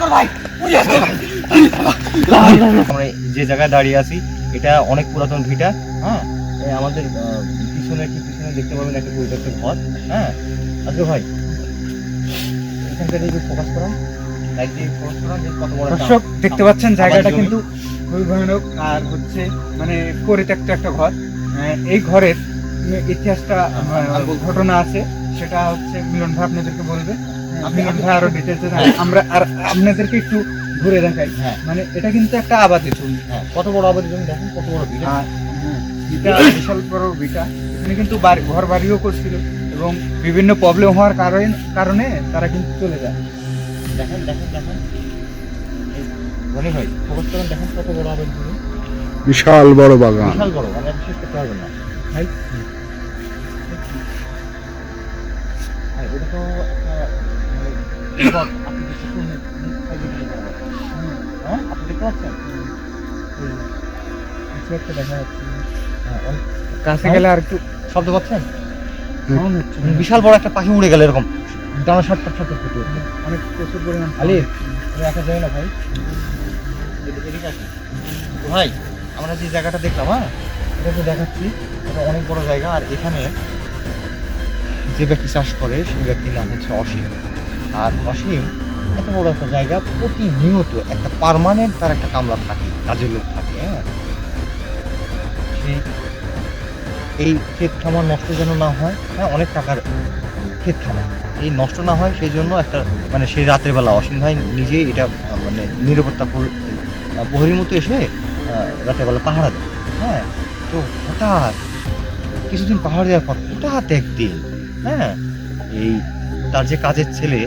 আমরা যে জায়গায় দাঁড়িয়ে আছি এটা অনেক পুরাতন ভিটা। হ্যাঁ, আমাদের পিছনে দেখতে পাবেন একটা পরিত্যক্ত ঘর। হ্যাঁ আজকে ভাই এখানকার একটু ফোকাস করান, লাইট দিয়ে ফোকাস করান যে কত বড়। দর্শক দেখতে পাচ্ছেন জায়গাটা কিন্তু খুবই ভয়ানক আর হচ্ছে মানে পরিত্যক্ত একটা ঘর। এই ঘরের ইতিহাসটা ঘটনা আছে, সেটা হচ্ছে মিলন ভাই আপনাদেরকে বলবে। মিলন ভাই আরো ডিটেলসে আমরা আর আপনাদেরকে একটু ঘুরে দেখাই। মানে এটা কিন্তু একটা আবাদি জমি। কত বড় আবাদি জমি দেখেন, কত বড় ভিটা। ভিটা বিশাল বড় ভিটা। এখানে কিন্তু ঘর বাড়িও করছিল এবং বিভিন্ন প্রবলেম হওয়ার কারণে তারা কিন্তু চলে যায়। দেখেন মনে হয় ফোকাস করেন, দেখেন কত বড় আবাদি জমি, বিশাল বড় বাগান, বিশাল বড়, মানে শেষ করতে পারবেন না ভাই। এটা তো একটা আপনি দেখতে পাচ্ছেন, কিছু একটা দেখা যাচ্ছে। কাছে গেলে আর একটু শব্দ পাচ্ছেন? বিশাল বড় একটা পাখি উড়ে গেল এরকম ডানা শর্টকাট করতে অনেক প্রচুর পরিমাণ। আলি একা যায় না ভাই, এদিকে আসি ভাই। আমরা যে জায়গাটা দেখলাম, এটা তো দেখাচ্ছি, এটা অনেক বড় জায়গা। আর এখানে যে ব্যক্তি চাষ করে সেই ব্যক্তির নাম হচ্ছে অসীম। আর অসীম এত বড় একটা জায়গা, প্রতিনিয়ত একটা পার্মানেন্ট তার একটা কামলা থাকে, কাজের লোক থাকে। হ্যাঁ, সেই এই ক্ষেত খামার নষ্ট যেন না হয়। হ্যাঁ, অনেক টাকার ক্ষেত খামার, এই নষ্ট না হয় সেই জন্য একটা মানে সেই রাতের বেলা অসীম ভাই নিজেই এটা মানে নিরাপত্তা প্রহরীর মতো এসে রাতের বেলা পাহারা দেয়। হ্যাঁ, তো হঠাৎ কিছুদিন পাহাড় দেওয়ার পর হঠাৎ একদিন হ্যাঁ এই তার যে কাজের ছেলে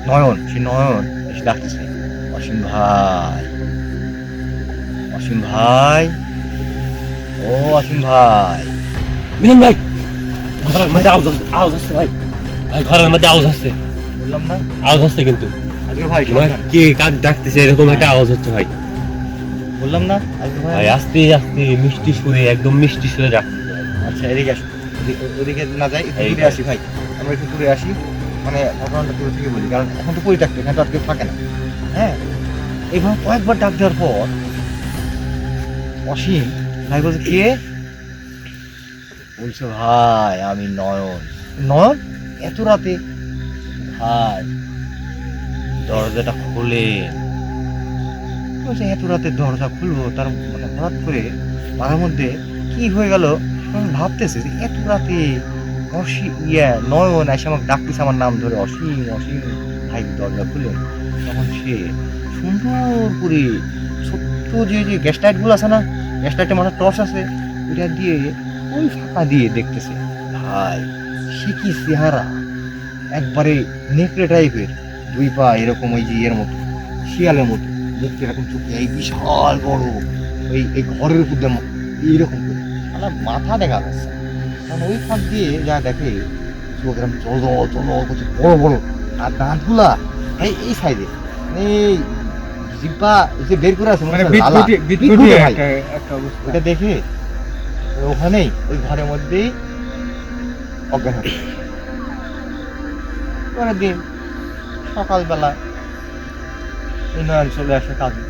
নয়ন, সেই নয়ন এসে ডাকতেছে, অসীম ভাই, অসীম ভাই, ও অসীম ভাই। মিলন ভাই, ঘরের মধ্যে আওয়াজ আসছে ভাই, ঘরের মধ্যে আওয়াজ আসছে। বললাম না আওয়াজ আসছে কিন্তু আজকে ভাই, কে কাক ডাকতেছে এরকম একটা আওয়াজ হচ্ছে ভাই। বললাম না আজকে ভাই ভাই। আস্তে আস্তে মিষ্টি সুরে, একদম মিষ্টি সুরে ডাকতেছে। আচ্ছা এদিকে আসো, ওদিকে না যাই, একটু দূরে আসি ভাই, আমরা একটু দূরে আসি। মানে ঘটনাটা দূরে থেকে বলি, কারণ এখন তো পরিত্যক্ত, এখানে তো আর কেউ থাকে না। হ্যাঁ, এইভাবে কয়েকবার ডাক দেওয়ার পর অসীম ভাই বলছে, কে? বলছে ভাই আমি নয়ন। নয়ন এত রাতে? ভাই দরজাটা খোলে। বলছে এত রাতে দরজা খুলবো? তার মানে হঠাৎ করে মাথার মধ্যে কি হয়ে গেল, ভাবতেছে যে এত রাতে নয়ন এসে আমাকে ডাকতেছে আমার নাম ধরে, অসীম অসীম ভাই দরজা খুলে। তখন সে সুন্দর করে ছোট্ট যে গ্যাস লাইট গুলো আছে না, গ্যাস লাইটের মাথার টর্চ আছে, ওইটা দিয়ে ওই ফাঁকা দিয়ে দেখতেছে। ভাই সে কি চেহারা, একবারে নেকড়ে টাইপের, দুই পা এরকম ওই যে এর মতো, শিয়ালের মতো দেখতে, এরকম চোখে এই বিশাল বড়, এই ঘরের উপর দিয়ে এইরকম করে আমার মাথা দেখা যাচ্ছে। কারণ ওই ফাঁক দিয়ে যা দেখে চোখ এরকম জল করছে, বড় বড়। আর দাঁতগুলা ভাই এই সাইডে, এই জিব্বা যে বের করে আছে মানে ভাই, ওটা দেখে ওখানেই ওই ঘরের মধ্যেই অজ্ঞান হয়ে যায়। পরের দিন সকালবেলা এই নয়ন চলে আসে কাজে,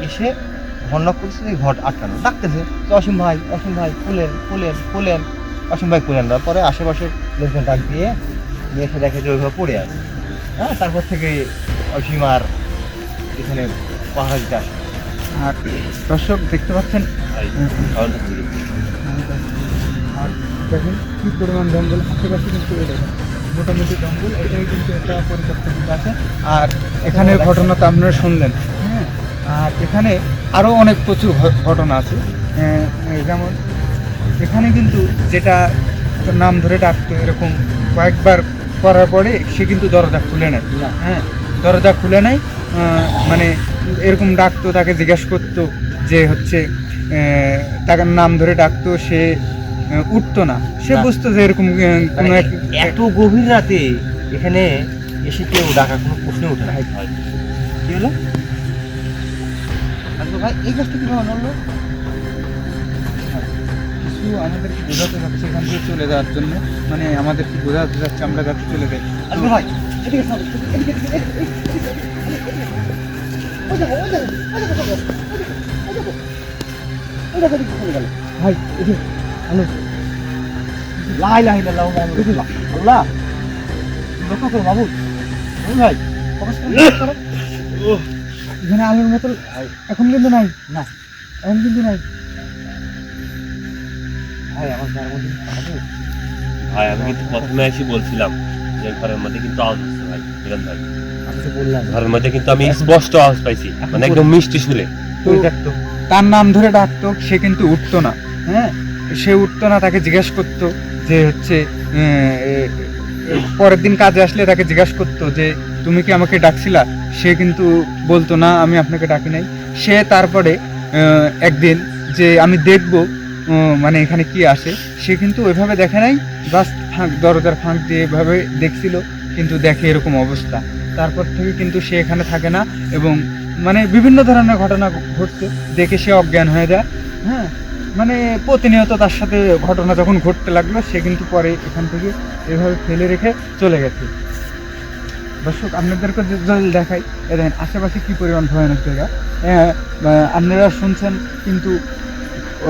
এসে ঘর নক করছে, ঘর আটকানো, ডাকতেছে অসীম ভাই, অসীম ভাই খুলেন খুলেন খুলেন। অসীম ভাই খুলেন না, পরে আশেপাশের লোকজন ডাক দিয়ে এসে দেখে যে ওইভাবে পড়ে আছে। হ্যাঁ, তারপর থেকে অসীম আর এখানে পাহাড়া দিতে আসে। আর দর্শক দেখতে পাচ্ছেন আর দেখেন কি পরিমাণ জঙ্গল আশেপাশে, কিন্তু দেখেন মোটামুটি জঙ্গল, এটাই কিন্তু একটা পরিত্যক্ত আছে। আর এখানে ঘটনা তো আপনারা শুনলেন। হ্যাঁ, আর এখানে আরও অনেক প্রচুর ঘটনা আছে। যেমন এখানে কিন্তু যেটা নাম ধরে ডাকতো, এরকম কয়েকবার করার পরে সে কিন্তু দরজা খুলে নেয়। হ্যাঁ, দরজা খুলে নেয়, মানে এরকম ডাকতো, তাকে জিজ্ঞাসা করতো যে হচ্ছে তাকে নাম ধরে ডাকতো, সে উঠতো না, সে বুঝতো যে এরকম কোনো এত গভীর রাতে এখানে এসে কেউ ডাকার কোনো প্রশ্ন ওঠে না। কি হলো ভাই, এই গাছটা কি ভালো হলো? কিছু আমাদেরকে বোঝাতে যাচ্ছে এখান থেকে চলে যাওয়ার জন্য, মানে আমাদেরকে বোঝাতে যাচ্ছে আমরা যাতে চলে যাই। ভাই ভাই এই যে আলো লা ইলাহা ইল্লাল্লাহু মুহাম্মাদুর রাসূলুল্লাহ। আল্লাহ লক্ষ্য করো মাহবুব ভাই ফোকাস করো। এখানে আলোর মতো এখন কিন্তু নাই, না এখন কিন্তু নাই। ভাই আমার যার মধ্যে হবে ভাই আমি কিন্তু প্রথমে এসে বলছিলাম যে ঘরের মধ্যে কিন্তু আওয়াজ হচ্ছে ভাই মিলন ভাই। আমি তো বললাম ঘরের মধ্যে কিন্তু আমি স্পষ্ট আওয়াজ পাইছি, মানে একদম মিষ্টি সুরে। তুই দেখতো তার নাম ধরে ডাকতো, সে কিন্তু উঠতো না। হ্যাঁ, সে উঠতো না, তাকে জিজ্ঞেস করতো যে হচ্ছে পরের দিন কাজে আসলে তাকে জিজ্ঞেস করতো যে তুমি কি আমাকে ডাকছিলা, সে কিন্তু বলতো না আমি আপনাকে ডাকি নাই। সে তারপরে একদিন যে আমি দেখবো মানে এখানে কি আসে, সে কিন্তু ওইভাবে দেখে নাই, জাস্ট দরজার ফাঁক দিয়ে এভাবে দেখছিল, কিন্তু দেখে এরকম অবস্থা। তারপর থেকে কিন্তু সে এখানে থাকে না, এবং মানে বিভিন্ন ধরনের ঘটনা ঘটছে, দেখে সে অজ্ঞান হয়ে যায়। হ্যাঁ, মানে প্রতিনিয়ত তার সাথে ঘটনা যখন ঘটতে লাগলো, সে কিন্তু পরে এখান থেকে এভাবে ফেলে রেখে চলে গেছে। দর্শক আপনাদেরকে যদি দেখাই, এ দেখেন আশেপাশে কি পরিমাণ ভয়ানক জায়গা। আপনারা শুনছেন কিন্তু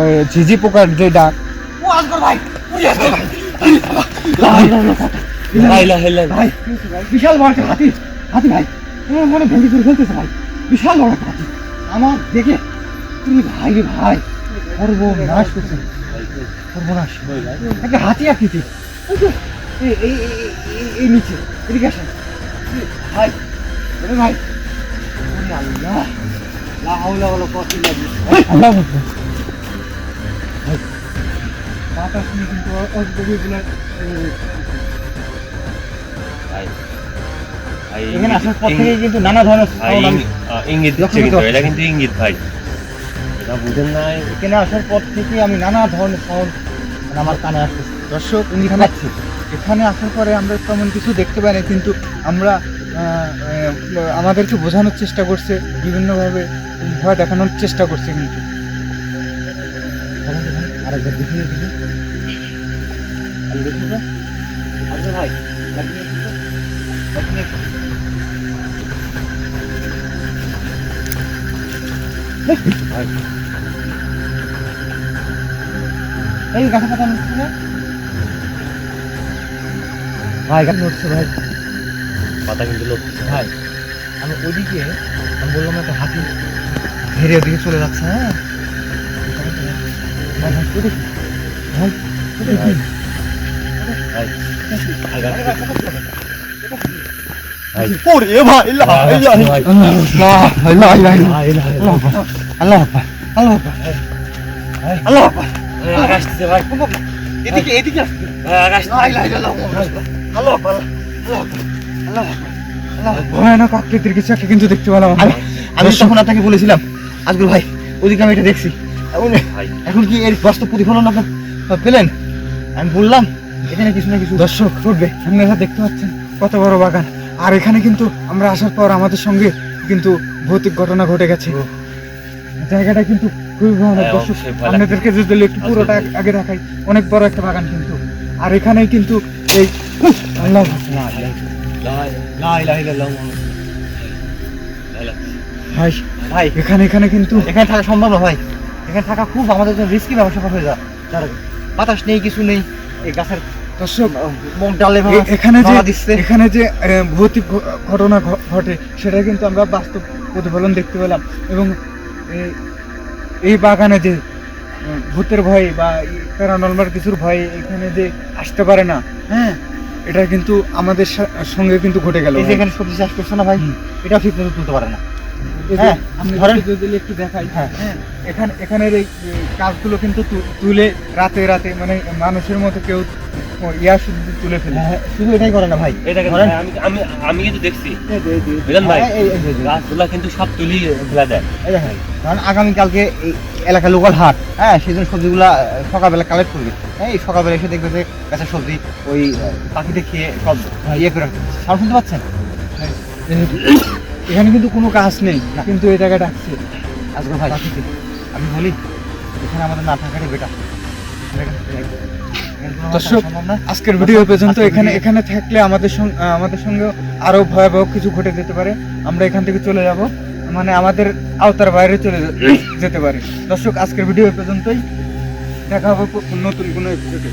ওই ঝিঝি পোকার যে ডাক, ও আজগর ভাই উড়ে আসো ভাই। লা ইলাহা ইল্লাল্লাহ। ভাই বিশাল বড় একটা হাতি, হাতি ভাই আমার মনে ভেঙে চুরে ফেলতেছে ভাই, বিশাল বড় একটা হাতি আমার দেখে। তুমি ভাই রে ভাই সর্বনাশ করছে, সর্বনাশ একটা হাতি আকৃতি। এই যে এই নিচে এদিকে আসেন ভাই, ওরে ভাই ওরে আল্লাহ লা হাওলা ওয়ালা কুওয়াতা ইল্লা বিল্লাহ। আল্লাহ বাতাস নিয়ে কিন্তু অজগবিগুলো ভাই ভাই এখানে আসার পর থেকে কিন্তু নানা ধরনের ভাই sound আমি ইঙ্গিত দিচ্ছে কিন্তু, এটা কিন্তু ইঙ্গিত ভাই, এটা বুঝেন নাই। এখানে আসার পর থেকে আমি নানা ধরনের সাউন্ড আমার কানে আসতেছে। দর্শক এখানে পাচ্ছি এখানে আসার পরে আমরা তেমন কিছু দেখতে পাই না, কিন্তু আমরা আমাদেরকে বোঝানোর চেষ্টা করছে, বিভিন্নভাবে ভয় দেখানোর চেষ্টা করছে। কিন্তু আরেকবার দেখি দেখি আমি দেখি তো আচ্ছা ভাই লাগিয়ে একটু তো, লাগিয়ে একটু। ভাই এই গাছে পাতা নড়ছে না ভাই, গাছ নড়ছে ভাই। পাতা কিন্তু লড়ছে ভাই আমি ওইদিকে আমি বললাম একটা হাতি ধীরে ওদিকে চলে যাচ্ছে। হ্যাঁ ভাই ভাই ওদিকে ভাই ওদিকে ভাই ভাই ভাই ওরে ভাই লা ইলাহা ভাই ইল্লাল্লাহ লা ইলাহা ইল্লাল্লাহ আল্লাহ আকবার আল্লাহ আকবার আল্লাহ আকবার। আকাশ দিছে ভাই, এদিকে এদিকে আসছে ভাই আকাশ লা ইলাহা ইল্লাল্লাহ আল্লাহ আকবার আল্লাহ আকবার আল্লাহ আকবার আল্লাহ আকবার। ভয়ানক আকৃতির কিছু একটা কিন্তু দেখতে পেলাম আমরা। আমি তখন আপনাকে বলেছিলাম আজগুল ভাই ওদিকে আমি এটা দেখছি। ভাই এখন কি এর বাস্তব প্রতিফলন আপনার পেলেন? আমি বললাম এখানে কিছু না কিছু দর্শক ঘটবে, আপনারা দেখতে পাচ্ছেন কত বড় বাগান, আর এখানে কিন্তু আমরা আসার পর আমাদের সঙ্গে কিন্তু ভৌতিক ঘটনা ঘটে গেছে। জায়গাটা কিন্তু খুবই ভয়ানক। হ্যাঁ, দর্শক অবশ্যই ভয় আপনাদেরকে যদি একটু পুরোটা আগে দেখাই, অনেক বড় একটা বাগান কিন্তু, আর এখানেই কিন্তু এই আল্লাহ লা ইলাহা ইল্লাল্লাহ ভাই ভাই এখানে কিন্তু এখানে থাকা সম্ভব না ভাই, এখানে থাকা খুব আমাদের জন্য রিস্কি ব্যবসা হয়ে যায়। যার বাতাস নেই কিছু নেই, এই গাছের দর্শক ডালে এখানে যে নাড়া দিচ্ছে। এখানে যে ভৌতিক ঘটনা ঘটে, সেটা কিন্তু আমরা বাস্তব প্রতিফলন দেখতে পেলাম। এবং এই বাগানে যে ভূতের ভয় বা প্যারানর্মাল কিছুর ভয় এখানে যে আসতে পারে না, হ্যাঁ, এটা কিন্তু আমাদের সঙ্গে কিন্তু ঘটে গেল। এই যে এখানে সবজি চাষ করছে না ভাই, এটাও ঠিক মতো তুলতে পারে না। হ্যাঁ, আপনি ধরেন। যদি একটু দেখাই, হ্যাঁ। হ্যাঁ, এখানের এই কাজগুলো কিন্তু তুলে রাতে রাতে মানে মানুষের মতো কেউ শুধু তুলে ফেলে। হ্যাঁ, শুধু এটাই করে না ভাই, এটাকে ধরেন। ভাই আমি আমি কিন্তু দেখছি বুঝলেন ভাই, হ্যাঁ, এই যে, গাছগুলা কিন্তু সব তুলি ফেলা দেয়। এই দেখেন, কারণ আগামীকালকে এই এলাকার লোকাল হাট, হ্যাঁ, সেই জন্য সবজিগুলা সকালবেলা কালেক্ট করবে। হ্যাঁ, এই সকালবেলা এসে দেখবে যে কাঁচা সবজি ওই পাখিতে খেয়ে সব ইয়ে করে রাখবে। সাউন্ড শুনতে পাচ্ছেন? এখানে কিন্তু কোনো কাজ নেই, কিন্তু এই জায়গাটা আসছে। আজকে ভাই আমি বলি এখানে আমাদের না থাকাটাই বেটার। এগুলো দর্শক, সম্ভব না। আজকের ভিডিও পর্যন্ত। আজকের এখানে ভিডিও- এখানে থাকলে আমাদের সঙ্গে আরো ভয়াবহ কিছু ঘটে যেতে পারে। আমরা এখান থেকে চলে যাব, মানে আমাদের আওতার বাইরে যেতে পারে। দর্শক, আজকের ভিডিও পর্যন্তই, দেখা হবে নতুন কোনো এপিসোডে।